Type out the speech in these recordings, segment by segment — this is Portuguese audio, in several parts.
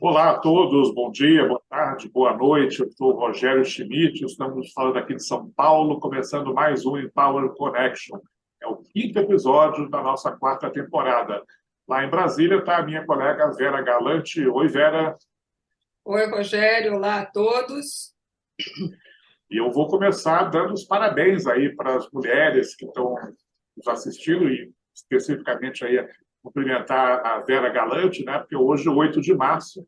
Olá a todos, bom dia, boa tarde, boa noite. Eu sou o Rogério Schmidt, estamos falando aqui de São Paulo, começando mais um Empower Connection. É o quinto episódio da nossa quarta temporada. Lá em Brasília está a minha colega Vera Galante. Oi, Vera. Oi, Rogério, olá a todos. E eu vou começar dando os parabéns aí para as mulheres que estão nos assistindo e especificamente aí cumprimentar a Vera Galante, né? Porque hoje, 8 de março,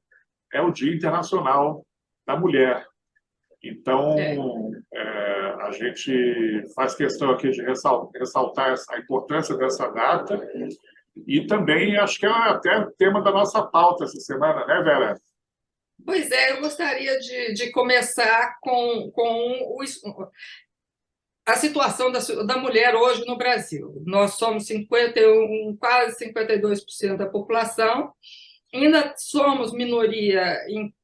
é o Dia Internacional da Mulher. É. Então, a gente faz questão aqui de ressaltar a importância dessa data e também acho que é até tema da nossa pauta essa semana, né, Vera? Pois é, eu gostaria de começar a situação da mulher hoje no Brasil. Nós somos 51, quase 52% da população, ainda somos minoria em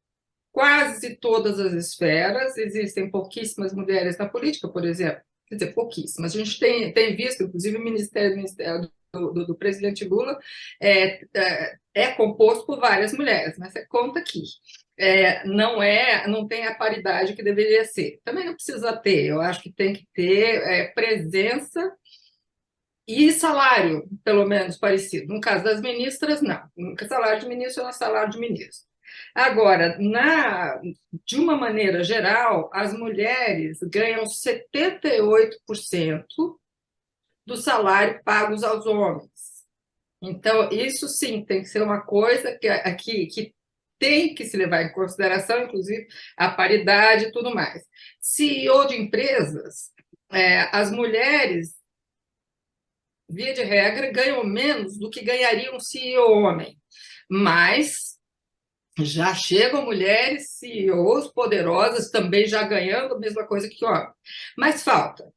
quase todas as esferas, existem pouquíssimas mulheres na política, por exemplo, quer dizer, pouquíssimas. A gente tem visto, inclusive, o ministério do presidente Lula é composto por várias mulheres, mas você conta aqui. Não tem a paridade que deveria ser. Também não precisa ter, eu acho que tem que ter presença e salário, pelo menos, parecido. No caso das ministras, não. O salário de ministro é o salário de ministro. Agora, de uma maneira geral, as mulheres ganham 78% do salário pagos aos homens. Então, isso sim tem que ser uma coisa que tem que se levar em consideração, inclusive a paridade e tudo mais. CEO de empresas, as mulheres, via de regra, ganham menos do que ganharia um CEO homem, mas já chegam mulheres CEOs poderosas também já ganhando a mesma coisa que homem. Mas falta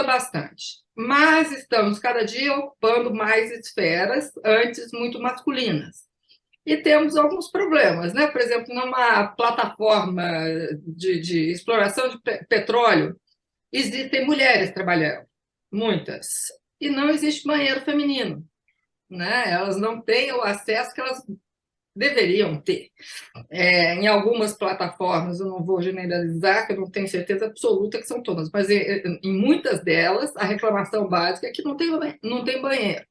bastante. Mas estamos cada dia ocupando mais esferas, antes muito masculinas. E temos alguns problemas, né? Por exemplo, numa plataforma de exploração de petróleo, existem mulheres trabalhando, muitas, e não existe banheiro feminino, né? Elas não têm o acesso que elas deveriam ter. Em algumas plataformas, eu não vou generalizar, que eu não tenho certeza absoluta que são todas, mas em muitas delas, a reclamação básica é que não tem banheiro.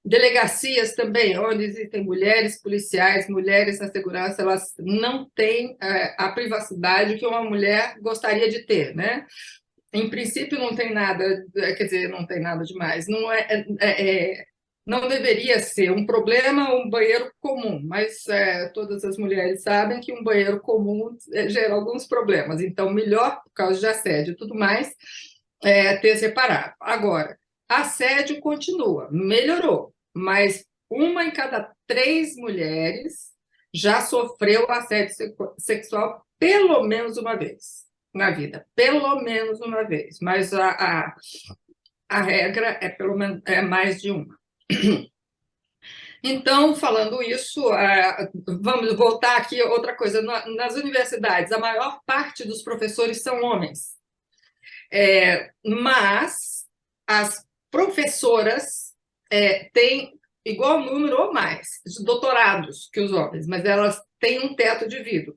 Delegacias também, onde existem mulheres policiais, mulheres na segurança, elas não têm a privacidade que uma mulher gostaria de ter, né? Em princípio, não tem nada, quer dizer, não tem nada demais. Não deveria ser um problema um banheiro comum, mas todas as mulheres sabem que um banheiro comum gera alguns problemas. Então, melhor, por causa de assédio e tudo mais, ter separado. Agora, assédio continua, melhorou, mas uma em cada 3 mulheres já sofreu assédio sexual pelo menos uma vez na vida, pelo menos uma vez, mas a regra pelo menos mais de uma. Então, falando isso, vamos voltar aqui a outra coisa. Nas universidades, a maior parte dos professores são homens, mas as professoras têm igual número ou mais de doutorados que os homens, mas elas têm um teto de vidro.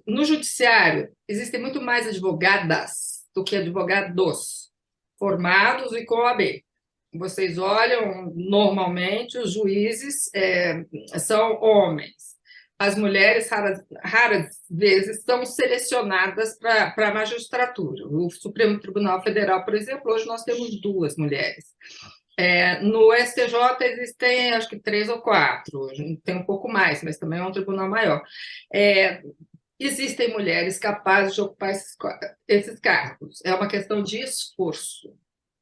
No judiciário, existem muito mais advogadas do que advogados formados e com OAB. Vocês olham, normalmente, os juízes são homens. As mulheres, raras vezes, são selecionadas para a magistratura. O Supremo Tribunal Federal, por exemplo, hoje nós temos 2 mulheres. No STJ existem, acho que 3 ou 4, tem um pouco mais, também é um tribunal maior. Existem mulheres capazes de ocupar esses cargos. É uma questão de esforço,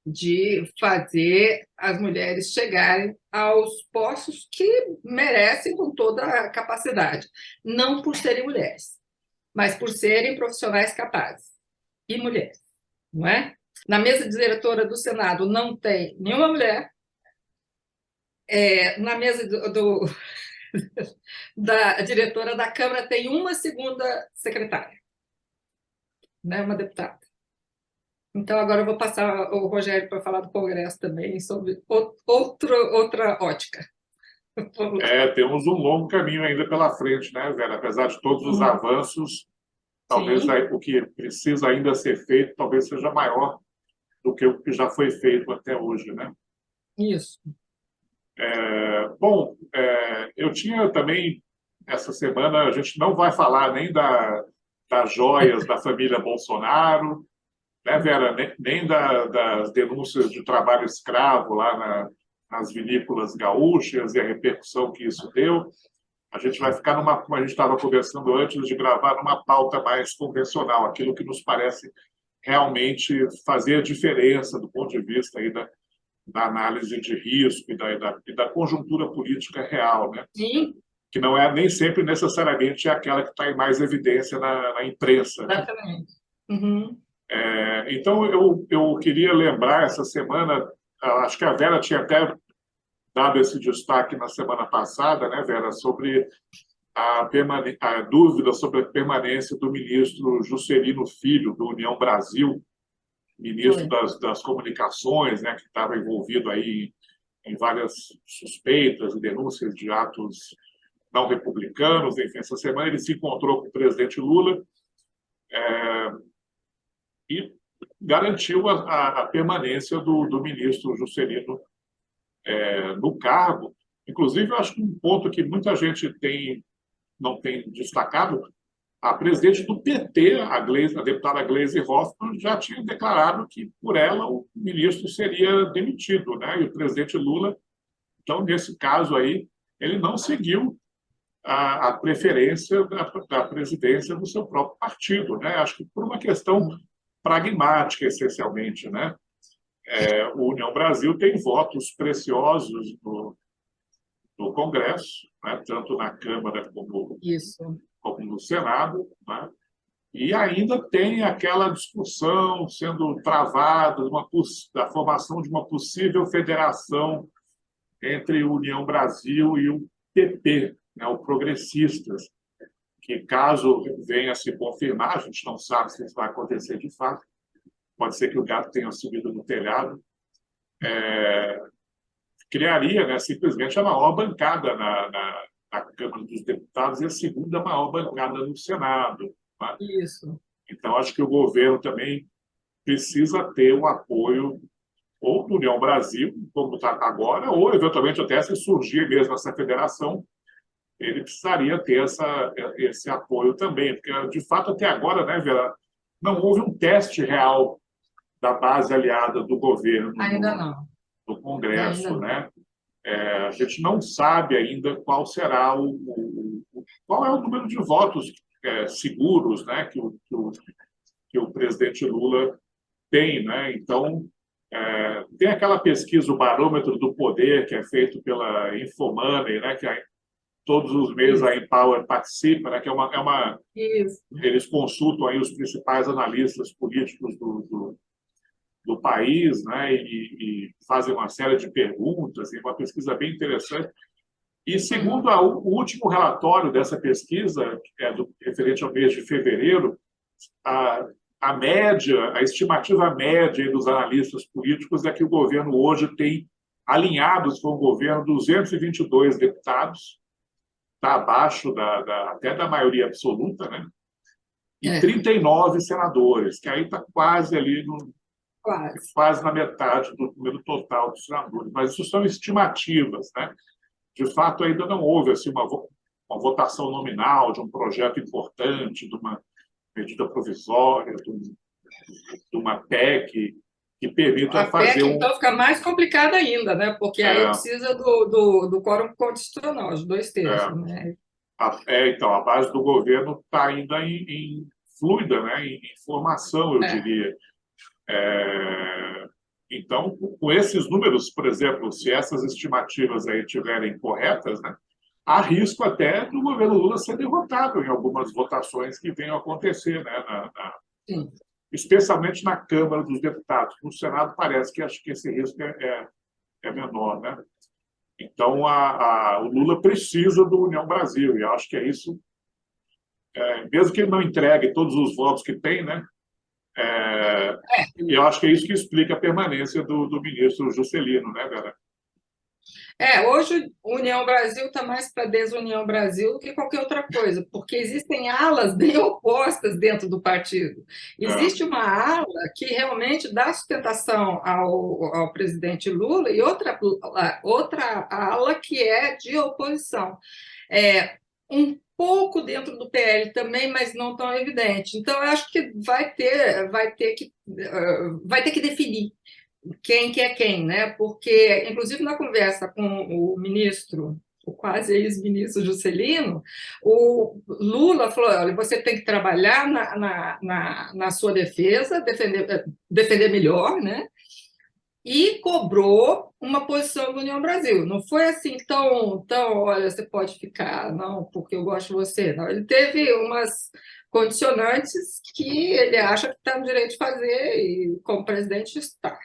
de fazer as mulheres chegarem aos postos que merecem com toda a capacidade, não por serem mulheres, mas por serem profissionais capazes e mulheres, não é? Na mesa diretora do Senado não tem nenhuma mulher, na mesa da diretora da Câmara tem uma segunda secretária, né? Uma deputada. Então, agora eu vou passar o Rogério para falar do Congresso também, sobre outra ótica. Temos um longo caminho ainda pela frente, né, Vera? Apesar de todos os Uhum. avanços, talvez Sim, o que precisa ainda ser feito talvez seja maior do que o que já foi feito até hoje, né? isso. Bom, eu tinha também, essa semana, a gente não vai falar nem das joias da família Bolsonaro, né, Vera? Nem das denúncias de trabalho escravo lá nas vinícolas gaúchas e a repercussão que isso deu. A gente vai ficar como a gente estava conversando antes de gravar, numa pauta mais convencional, aquilo que nos parece realmente fazer a diferença do ponto de vista aí da análise de risco e da conjuntura política real, né? Sim, Que não é nem sempre necessariamente aquela que está em mais evidência na imprensa, né? exatamente. Uhum. Então, eu queria lembrar essa semana, acho que a Vera tinha até dado esse destaque na semana passada, né, Vera, sobre a dúvida sobre a permanência do ministro Juscelino Filho, do União Brasil, ministro Foi. das Comunicações, né, que estava envolvido aí em várias suspeitas e denúncias de atos não republicanos. Enfim, essa semana ele se encontrou com o presidente Lula e garantiu a permanência do ministro Juscelino no cargo. Inclusive, eu acho que um ponto que muita gente não tem destacado, a presidente do PT, a deputada Gleisi Hoffmann, já tinha declarado que, por ela, o ministro seria demitido, né? E o presidente Lula, então, nesse caso aí, ele não seguiu a preferência da presidência do seu próprio partido, né? Acho que por uma questão pragmática, essencialmente, né? O União Brasil tem votos preciosos no Congresso, né? Tanto na Câmara Isso. como no Senado, né? E ainda tem aquela discussão sendo travada da formação de uma possível federação entre a União Brasil e o PP, né, o Progressistas, que caso venha a se confirmar, a gente não sabe se isso vai acontecer de fato, pode ser que o gato tenha subido no telhado, criaria, né, simplesmente a maior bancada na Câmara dos Deputados e a segunda maior bancada no Senado. Né? Isso. Então, acho que o governo também precisa ter o apoio ou do União Brasil, como está agora, ou eventualmente até se surgir mesmo essa federação, ele precisaria ter esse apoio também, porque de fato até agora, né, Vera, não houve um teste real da base aliada do governo Ainda não. no Ainda Congresso, não. né? A gente não sabe ainda qual será qual é o número de votos seguros, né, que o presidente Lula tem, né? Então, tem aquela pesquisa, o Barômetro do Poder, que é feito pela Infomoney, né? Que todos os meses a Isso. Empower participa, né? Que Isso. eles consultam aí os principais analistas políticos do país, né? E fazem uma série de perguntas, e uma pesquisa bem interessante. E segundo Uhum. o último relatório dessa pesquisa, que é referente ao mês de fevereiro, a, a estimativa média dos analistas políticos é que o governo hoje tem alinhados com o governo 222 deputados, está abaixo até da maioria absoluta, né? E É, 39 senadores, que aí está quase ali quase. quase na metade do número total dos senadores. Mas isso são estimativas, né? De fato, ainda não houve assim, uma votação nominal de um projeto importante, de uma medida provisória, de uma PEC que permita A fazer PEC, então, fica mais complicada ainda, né? Porque aí é, precisa do quórum constitucional, os dois terços, é, né? então, a base do governo está ainda em fluida, né, em formação, eu É, diria. Então, com esses números, por exemplo, se essas estimativas aí estiverem corretas, né, há risco até do governo Lula ser derrotado em algumas votações que venham a acontecer, né, sim. especialmente na Câmara dos Deputados. No Senado parece que acho que esse risco é menor, né? Então, o Lula precisa do União Brasil, e acho que é isso, mesmo que ele não entregue todos os votos que tem, né? E eu acho que é isso que explica a permanência do ministro Juscelino, né, Vera? Hoje União Brasil está mais para Desunião Brasil do que qualquer outra coisa, porque existem alas bem opostas dentro do partido. É. Existe uma ala que realmente dá sustentação ao presidente Lula e outra ala que é de oposição. Um pouco dentro do PL também, mas não tão evidente. Então, eu acho que vai ter que definir quem que é quem, né? Porque, inclusive, na conversa com o ministro, o quase ex-ministro Juscelino, o Lula falou: olha, você tem que trabalhar na sua defesa, defender melhor, né? E cobrou uma posição do União Brasil. Não foi assim tão, olha, você pode ficar, não, porque eu gosto de você. Não, ele teve umas condicionantes que ele acha que está no direito de fazer e, como presidente, está.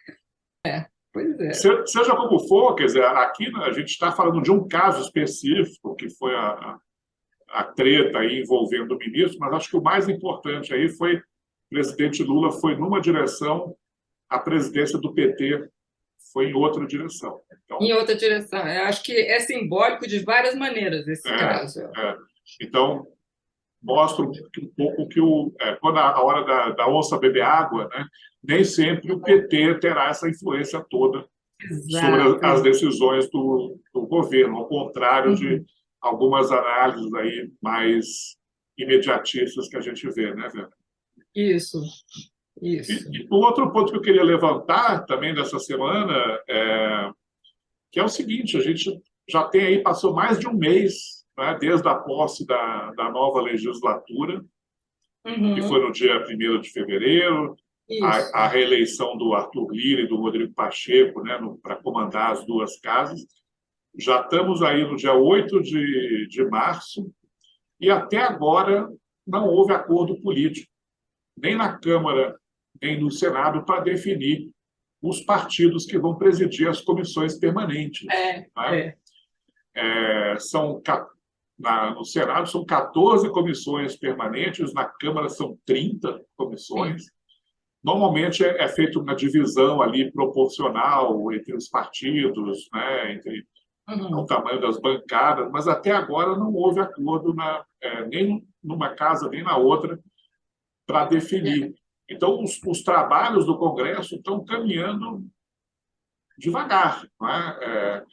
Pois é. Seja como for, quer dizer, aqui a gente está falando de um caso específico, que foi a treta aí envolvendo o ministro, mas acho que o mais importante aí foi o presidente Lula foi numa direção, a presidência do PT foi em outra direção. Então, Em outra direção. Eu acho que é simbólico de várias maneiras esse caso. Então, mostra um pouco que quando a hora da onça beber água, né, nem sempre o PT terá essa influência toda sobre Exato. as decisões do governo, ao contrário de algumas análises aí mais imediatistas que a gente vê, né, Vera? Isso. E o outro ponto que eu queria levantar também dessa semana que é o seguinte: a gente já tem aí, passou mais de um mês, né, desde a posse da nova legislatura, que foi no dia 1º de fevereiro, a reeleição do Arthur Lira e do Rodrigo Pacheco, né, para comandar as duas casas. Já estamos aí no dia 8 de março e até agora não houve acordo político, nem na Câmara, nem no Senado, para definir os partidos que vão presidir as comissões permanentes. Né? No Senado são 14 comissões permanentes, na Câmara são 30 comissões. Normalmente é feita uma divisão ali proporcional entre os partidos, né, entre o tamanho das bancadas, mas até agora não houve acordo nem numa casa nem na outra para definir. Então, os trabalhos do Congresso estão caminhando devagar. Né?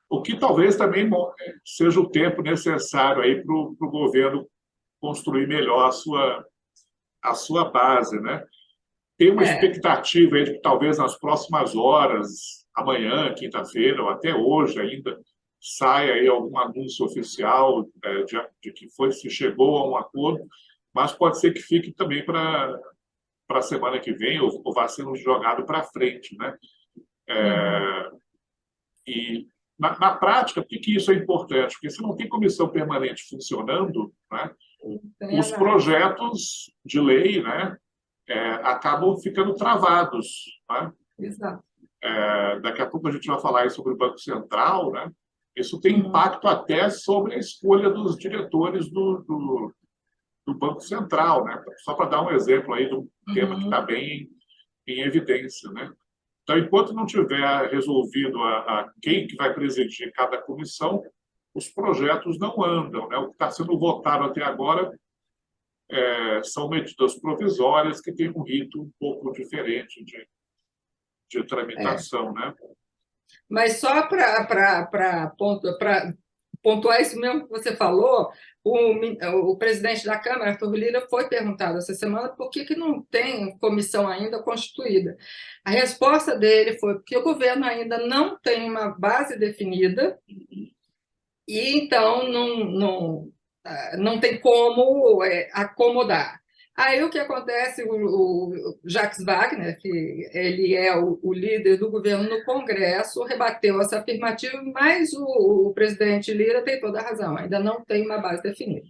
O que talvez também seja o tempo necessário aí para o governo construir melhor a sua base. Né? Tem uma expectativa aí de que talvez nas próximas horas, amanhã, quinta-feira, ou até hoje ainda, saia aí algum anúncio oficial de que se chegou a um acordo, mas pode ser que fique também para a semana que vem, ou vá sendo jogado para frente. Né? E, na prática, por que isso é importante? Porque se não tem comissão permanente funcionando, né, os projetos de lei, né, acabam ficando travados. Né? Exato. Daqui a pouco a gente vai falar aí sobre o Banco Central. Né? Isso tem impacto até sobre a escolha dos diretores do Banco Central, né? Só para dar um exemplo aí de um tema que está bem em evidência. Né? Então, enquanto não tiver resolvido quem que vai presidir cada comissão, os projetos não andam. Né? O que está sendo votado até agora são medidas provisórias que têm um rito um pouco diferente de tramitação. Né? Mas só para pontuar isso mesmo que você falou, o presidente da Câmara, Arthur Lira, foi perguntado essa semana por que não tem comissão ainda constituída. A resposta dele foi porque o governo ainda não tem uma base definida e então não tem como acomodar. Aí o que acontece, o Jacques Wagner, que ele é o líder do governo no Congresso, rebateu essa afirmativa, mas o presidente Lira tem toda a razão, ainda não tem uma base definida.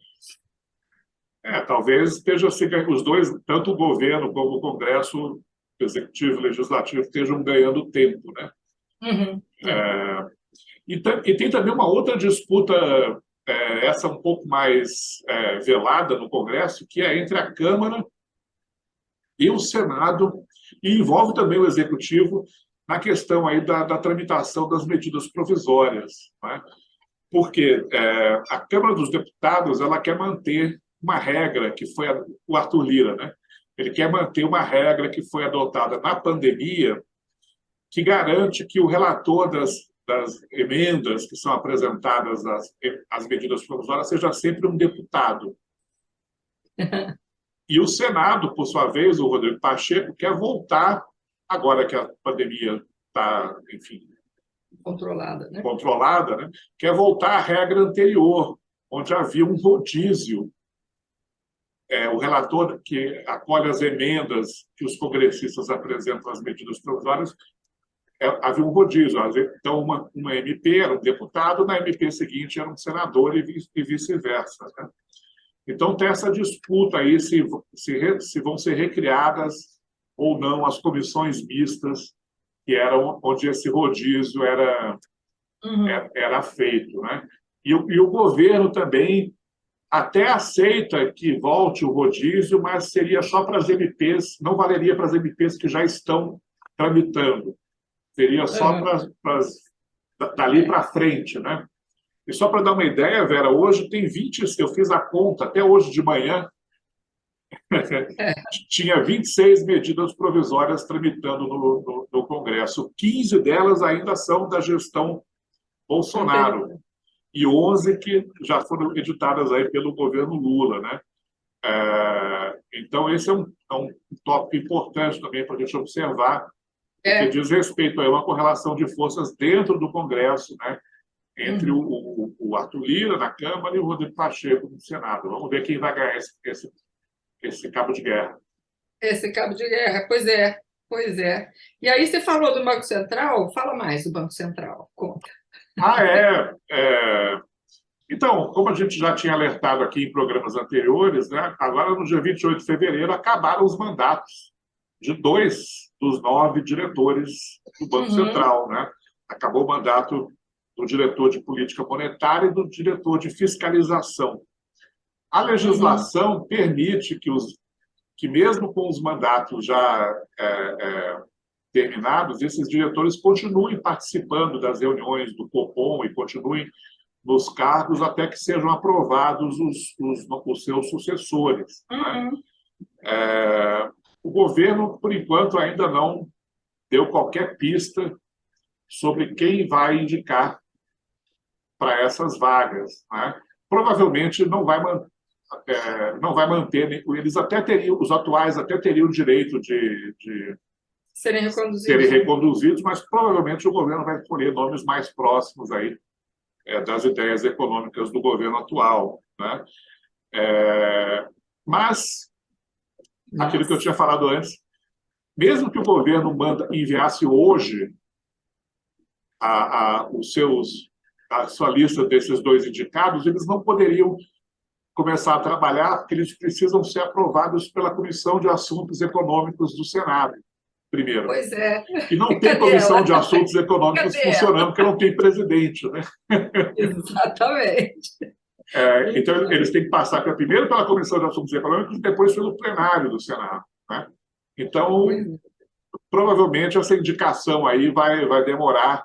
Talvez esteja assim, os dois, tanto o governo como o Congresso, executivo e legislativo, estejam ganhando tempo. Né? E tem também uma outra disputa, essa um pouco mais velada no Congresso, que é entre a Câmara e o Senado, e envolve também o Executivo na questão aí da tramitação das medidas provisórias, né? Porque a Câmara dos Deputados ela quer manter uma regra que foi o Arthur Lira, né? Ele quer manter uma regra que foi adotada na pandemia, que garante que o relator das emendas que são apresentadas às medidas provisórias seja sempre um deputado. E o Senado, por sua vez, o Rodrigo Pacheco, quer voltar, agora que a pandemia está, enfim, controlada, né? Quer voltar à regra anterior, onde havia um rodízio. O relator que acolhe as emendas que os congressistas apresentam às medidas provisórias, havia um rodízio. Então, uma MP era um deputado, na MP seguinte era um senador e vice-versa, né? Então, tem essa disputa aí se vão ser recriadas ou não as comissões mistas, que eram onde esse rodízio era feito, né? E o governo também até aceita que volte o rodízio, mas seria só para as MPs, não valeria para as MPs que já estão tramitando. Seria só dali para frente, né? E só para dar uma ideia, Vera, hoje tem 20, eu fiz a conta, até hoje de manhã, tinha 26 medidas provisórias tramitando no Congresso. 15 delas ainda são da gestão Bolsonaro e 11 que já foram editadas aí pelo governo Lula, né? Então, esse é um tópico importante também para a gente observar, porque diz respeito a uma correlação de forças dentro do Congresso, né? Entre o Arthur Lira na Câmara e o Rodrigo Pacheco no Senado. Vamos ver quem vai ganhar esse cabo de guerra. Esse cabo de guerra, pois é, pois é. E aí você falou do Banco Central, fala mais do Banco Central, conta. Então, como a gente já tinha alertado aqui em programas anteriores, né, agora no dia 28 de fevereiro acabaram os mandatos de 2 dos 9 diretores do Banco Central, né? Acabou o mandato do diretor de política monetária e do diretor de fiscalização. A legislação permite que mesmo com os mandatos já terminados, esses diretores continuem participando das reuniões do Copom e continuem nos cargos até que sejam aprovados os seus sucessores, né? O governo, por enquanto, ainda não deu qualquer pista sobre quem vai indicar para essas vagas, né? Provavelmente não vai manter, eles até teriam, os atuais até teriam o direito de serem reconduzidos, mas provavelmente o governo vai escolher nomes mais próximos aí das ideias econômicas do governo atual, né? Mas aquilo que eu tinha falado antes, mesmo que o governo enviasse hoje a sua lista desses 2 indicados, eles não poderiam começar a trabalhar, porque eles precisam ser aprovados pela Comissão de Assuntos Econômicos do Senado, primeiro. Pois é. E não tem Comissão de Assuntos Econômicos funcionando, porque não tem presidente, né? Exatamente. Então, eles têm que passar primeiro pela Comissão de Assuntos Econômicos e depois pelo plenário do Senado, né? Então, provavelmente, essa indicação aí vai demorar,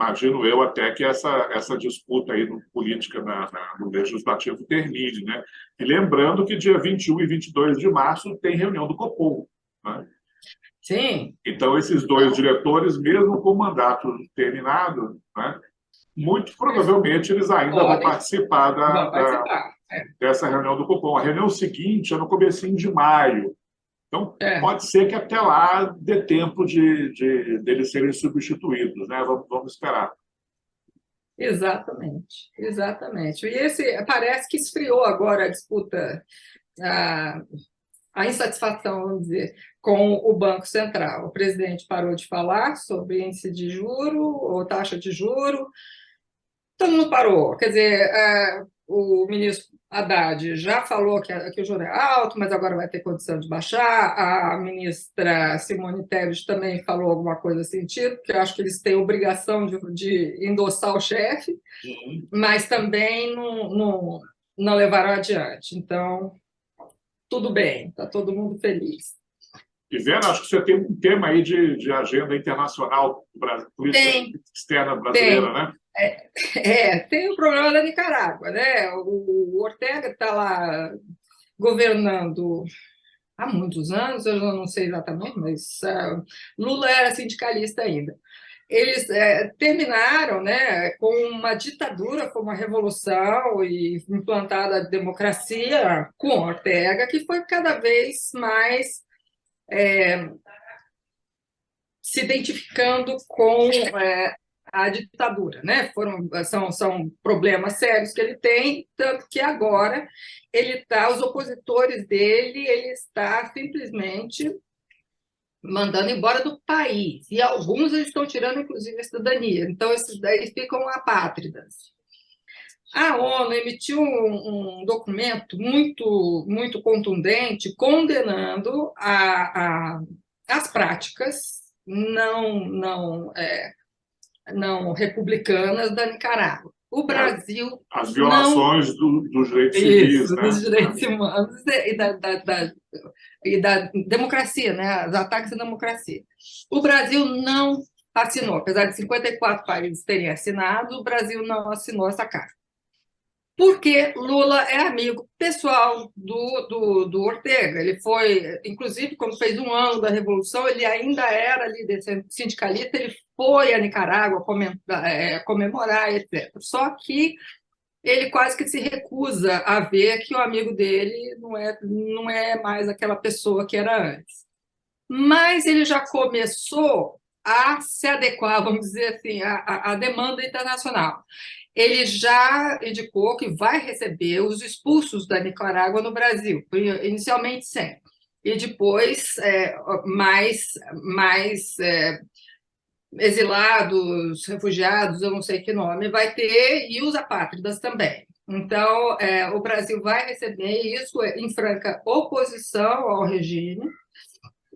imagino eu, até que essa disputa aí política no Legislativo termine, né? E lembrando que dia 21 e 22 de março tem reunião do Copom, né? Sim. Então, esses 2 diretores, mesmo com o mandato terminado, né, muito provavelmente eles ainda vão participar dessa reunião do Copom. A reunião seguinte é no comecinho de maio. Então, pode ser que até lá dê tempo deles serem substituídos, né? Vamos esperar. Exatamente, exatamente. E parece que esfriou agora a disputa, a insatisfação, vamos dizer, com o Banco Central. O presidente parou de falar sobre índice de juro ou taxa de juro. Todo mundo parou. Quer dizer, o ministro Haddad já falou que o juro é alto, mas agora vai ter condição de baixar. A ministra Simone Tebet também falou alguma coisa nesse sentido, porque eu acho que eles têm obrigação de endossar o chefe, mas também não levaram adiante. Então, tudo bem, está todo mundo feliz. E, Vera, acho que você tem um tema aí de agenda internacional, política externa brasileira, né? Tem o problema da Nicarágua, né? O Ortega está lá governando há muitos anos, eu não sei exatamente, mas Lula era sindicalista ainda. Eles terminaram, né, com uma ditadura, com uma revolução e implantada a democracia com Ortega, que foi cada vez mais se identificando com a ditadura, né? São problemas sérios que ele tem, tanto que agora os opositores dele, ele está simplesmente mandando embora do país, e alguns eles estão tirando, inclusive, a cidadania. Então, esses daí ficam apátridas. A ONU emitiu um documento muito contundente condenando as práticas não republicanas da Nicarágua. O Brasil as violações dos direitos civis, né? Dos direitos humanos e da democracia, né? Os ataques à democracia. O Brasil não assinou, apesar de 54 países terem assinado, o Brasil não assinou essa carta. Porque Lula é amigo pessoal do Ortega. Ele foi, inclusive, quando fez 1 ano da Revolução, ele ainda era líder sindicalista, ele foi a Nicarágua comemorar, etc. Só que ele quase que se recusa a ver que o amigo dele não é mais aquela pessoa que era antes. Mas ele já começou a se adequar, vamos dizer assim, à demanda internacional. Ele já indicou que vai receber os expulsos da Nicarágua no Brasil, inicialmente 100, e depois mais exilados, refugiados, eu não sei que nome, vai ter, e os apátridas também. Então, o Brasil vai receber isso em franca oposição ao regime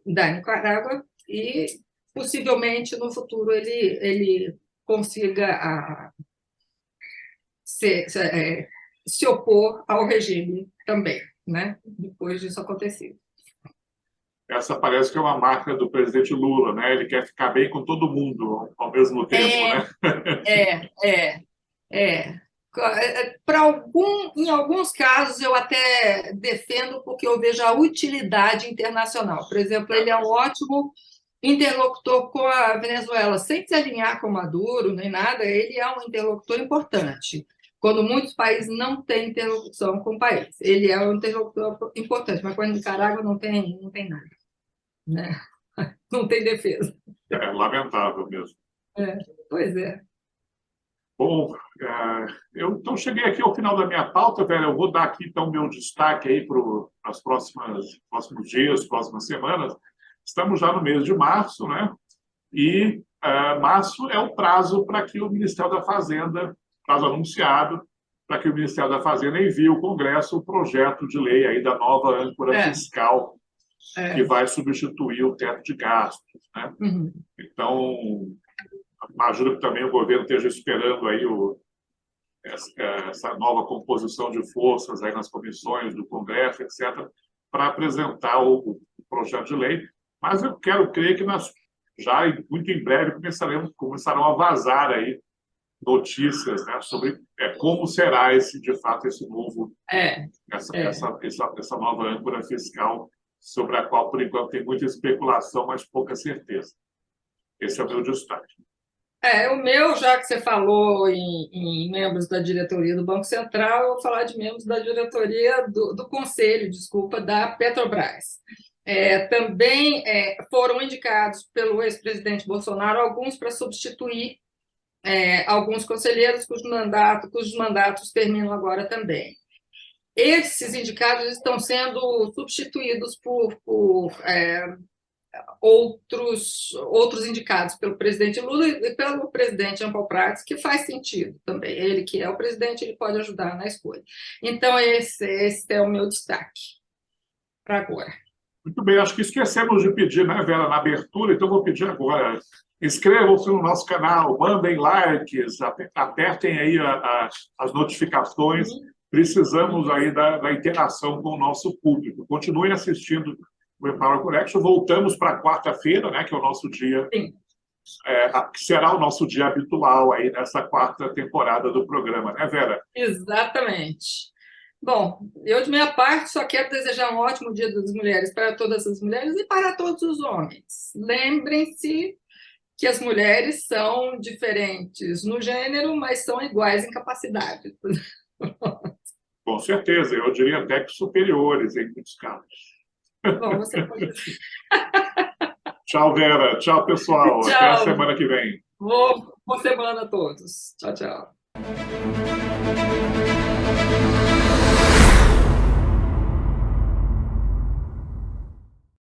da Nicarágua e, possivelmente, no futuro, ele consiga se opor ao regime também, né? Depois disso acontecer. Essa parece que é uma marca do presidente Lula, né? Ele quer ficar bem com todo mundo ao mesmo tempo, né? Em alguns casos, eu até defendo porque eu vejo a utilidade internacional. Por exemplo, ele é um ótimo interlocutor com a Venezuela, sem se alinhar com Maduro nem nada, ele é um interlocutor importante. Quando muitos países não têm interlocução com o país, ele é um interlocutor importante, mas quando Nicarágua não tem nada, né? Não tem defesa. É lamentável mesmo. Pois é. Bom, eu então cheguei aqui ao final da minha pauta, velho. Eu vou dar aqui então meu destaque aí para os próximos dias, próximas semanas. Estamos já no mês de março, né? E março é o prazo para que o Ministério da Fazenda, prazo anunciado, para que o Ministério da Fazenda envie ao Congresso o projeto de lei aí da nova âncora fiscal que vai substituir o teto de gastos, né? Uhum. Então, imagino que também o governo esteja esperando aí essa nova composição de forças aí nas comissões do Congresso, etc., para apresentar o projeto de lei. Mas eu quero crer que já muito em breve começarão a vazar aí notícias, né, sobre como será de fato esse novo essa nova âncora fiscal, sobre a qual por enquanto tem muita especulação, mas pouca certeza. Esse é o meu destaque. O meu, já que você falou em membros da diretoria do Banco Central, eu vou falar de membros da diretoria do Conselho, da Petrobras. Também foram indicados pelo ex-presidente Bolsonaro alguns para substituir alguns conselheiros cujos mandatos terminam agora também. Esses indicados estão sendo substituídos por outros indicados pelo presidente Lula e pelo presidente Jean Paul Prats, que faz sentido também. Ele, que é o presidente, ele pode ajudar na escolha. Então, esse é o meu destaque para agora. Muito bem, acho que esquecemos de pedir, né, Vera, na abertura, então vou pedir agora. Inscrevam-se no nosso canal, mandem likes, apertem aí as notificações. Precisamos aí da interação com o nosso público. Continuem assistindo o Empower Connection. Voltamos para quarta-feira, né, que é o nosso dia, Sim. Que será o nosso dia habitual aí nessa quarta temporada do programa, né, Vera? Exatamente. Bom, eu, de minha parte, só quero desejar um ótimo Dia das Mulheres para todas as mulheres e para todos os homens. Lembrem-se que as mulheres são diferentes no gênero, mas são iguais em capacidade. Com certeza, eu diria até que superiores em muitos casos. Bom, você pode... Tchau, Vera. Tchau, pessoal. Até a Tchau. semana que vem. Boa semana a todos. Tchau, tchau.